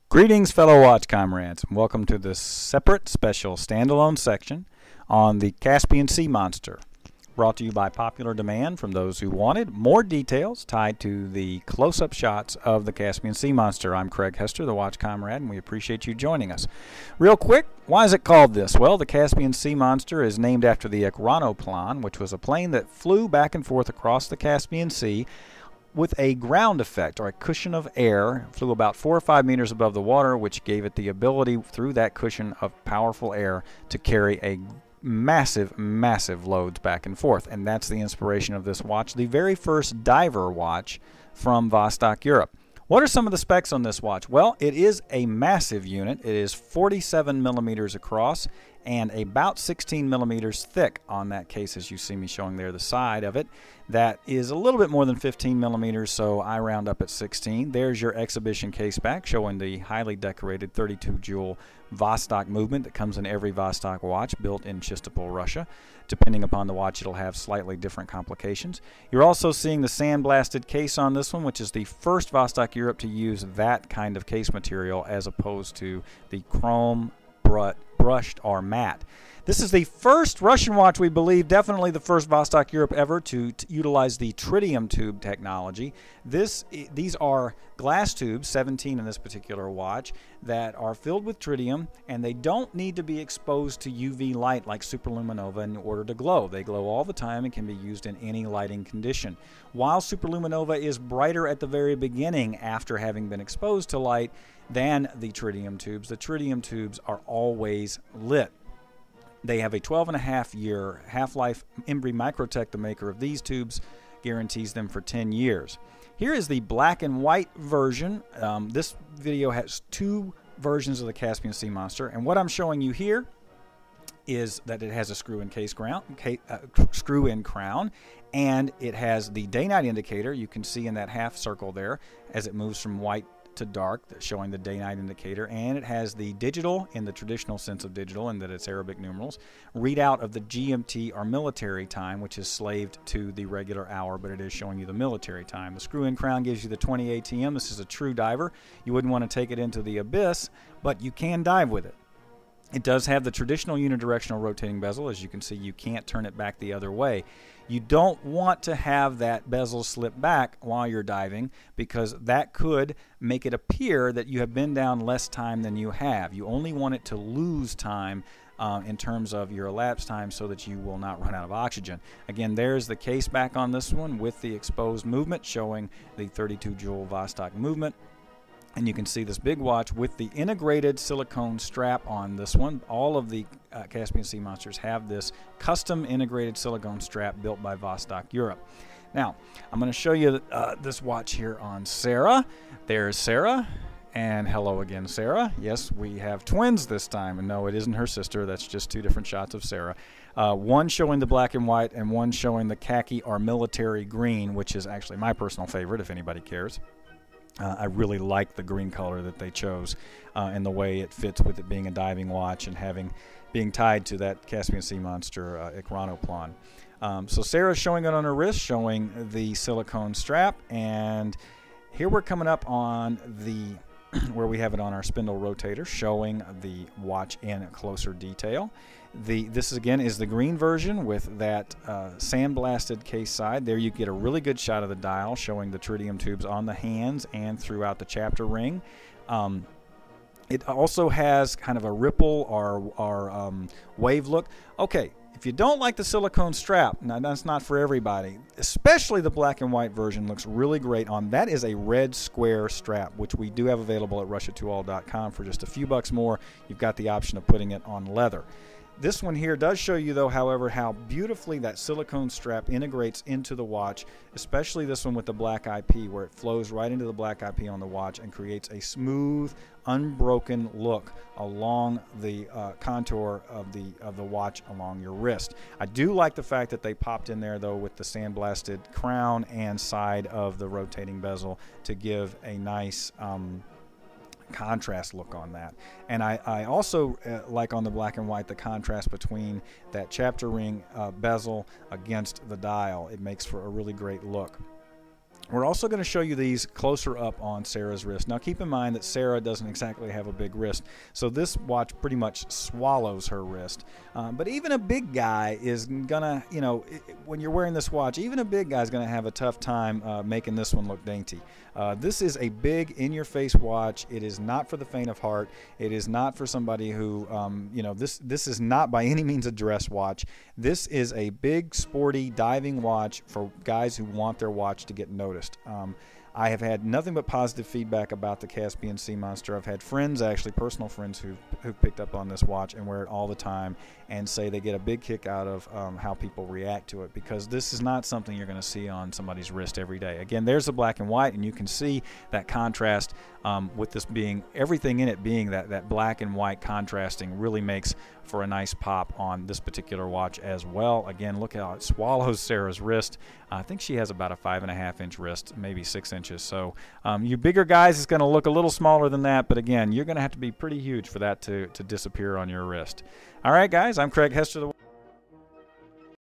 Greetings, fellow watch comrades, and welcome to this separate, special, standalone section on the Caspian Sea Monster, brought to you by popular demand from those who wanted more details tied to the close-up shots of the Caspian Sea Monster. I'm Craig Hester, the watch comrade, and we appreciate you joining us. Real quick, why is it called this? Well, the Caspian Sea Monster is named after the Ekranoplan, which was a plane that flew back and forth across the Caspian Sea with a ground effect, or a cushion of air. Flew about 4 or 5 meters above the water, which gave it the ability through that cushion of powerful air to carry a massive loads back and forth. And that's the inspiration of this watch, the very first diver watch from Vostok-Europe. What are some of the specs on this watch? Well, it is a massive unit. It is 47 millimeters across and about 16 millimeters thick on that case, as you see me showing there, the side of it. That is a little bit more than 15 millimeters, so I round up at 16. There's your exhibition case back showing the highly decorated 32 jewel Vostok movement that comes in every Vostok watch built in Chistopol, Russia. Depending upon the watch, it'll have slightly different complications. You're also seeing the sandblasted case on this one, which is the first Vostok-Europe to use that kind of case material as opposed to the chrome brushed or matte. This is the first Russian watch, we believe, definitely the first Vostok-Europe ever to utilize the Tritium Tube technology. These are glass tubes, 17 in this particular watch, that are filled with tritium, and they don't need to be exposed to UV light like superluminova in order to glow. They glow all the time and can be used in any lighting condition. While superluminova is brighter at the very beginning after having been exposed to light than the tritium tubes are always lit. They have a 12.5-year half-life. Embry Microtech, the maker of these tubes, guarantees them for 10 years. Here is the black and white version. This video has two versions of the Caspian Sea Monster, and what I'm showing you here is that it has a screw-in crown, and it has the day-night indicator. You can see in that half circle there as it moves from white to dark, showing the day-night indicator, and it has the digital, in the traditional sense of digital, in that it's Arabic numerals, readout of the GMT, or military time, which is slaved to the regular hour, but it is showing you the military time. The screw-in crown gives you the 20 ATM. This is a true diver. You wouldn't want to take it into the abyss, but you can dive with it. It does have the traditional unidirectional rotating bezel. As you can see, you can't turn it back the other way. You don't want to have that bezel slip back while you're diving, because that could make it appear that you have been down less time than you have. You only want it to lose time in terms of your elapsed time, so that you will not run out of oxygen. Again, there's the case back on this one with the exposed movement showing the 32 jewel Vostok movement. And you can see this big watch with the integrated silicone strap on this one. All of the Caspian Sea Monsters have this custom integrated silicone strap built by Vostok-Europe. Now, I'm going to show you this watch here on Sarah. There's Sarah. And hello again, Sarah. Yes, we have twins this time. And no, it isn't her sister. That's just two different shots of Sarah. One showing the black and white, and one showing the khaki or military green, which is actually my personal favorite, if anybody cares. I really like the green color that they chose, and the way it fits with it being a diving watch and being tied to that Caspian Sea Monster Ekranoplan. So Sarah's showing it on her wrist, showing the silicone strap, and here we're coming up on the where we have it on our spindle rotator, showing the watch in closer detail. This again is the green version with that sandblasted case side. There you get a really good shot of the dial, showing the tritium tubes on the hands and throughout the chapter ring. It also has kind of a ripple or wave look. Okay, if you don't like the silicone strap, now that's not for everybody. Especially the black and white version looks really great on. That is a red square strap, which we do have available at Russia2all.com for just a few bucks more. You've got the option of putting it on leather. This one here does show you, though, however, how beautifully that silicone strap integrates into the watch, especially this one with the black IP, where it flows right into the black IP on the watch and creates a smooth, unbroken look along the contour of the watch along your wrist. I do like the fact that they popped in there, though, with the sandblasted crown and side of the rotating bezel to give a nice contrast look on that. And I also like on the black and white the contrast between that chapter ring bezel against the dial. It makes for a really great look. We're also going to show you these closer up on Sarah's wrist. Now keep in mind that Sarah doesn't exactly have a big wrist, so this watch pretty much swallows her wrist. But even a big guy is gonna, you know, when you're wearing this watch, even a big guy is gonna have a tough time making this one look dainty. This is a big in-your-face watch. It is not for the faint of heart. It is not for somebody who, you know, this is not by any means a dress watch. This is a big, sporty diving watch for guys who want their watch to get noticed. I have had nothing but positive feedback about the Caspian Sea Monster. I've had friends, actually personal friends, who've picked up on this watch and wear it all the time and say they get a big kick out of how people react to it, because this is not something you're going to see on somebody's wrist every day. Again, there's the black and white, and you can see that contrast with this being, everything in it being that black and white contrasting really makes for a nice pop on this particular watch as well. Again, look how it swallows Sarah's wrist. I think she has about a 5.5 inch wrist, maybe 6 inches. So you bigger guys, it's going to look a little smaller than that, but again, you're going to have to be pretty huge for that to disappear on your wrist. All right, guys, I'm Craig Hester.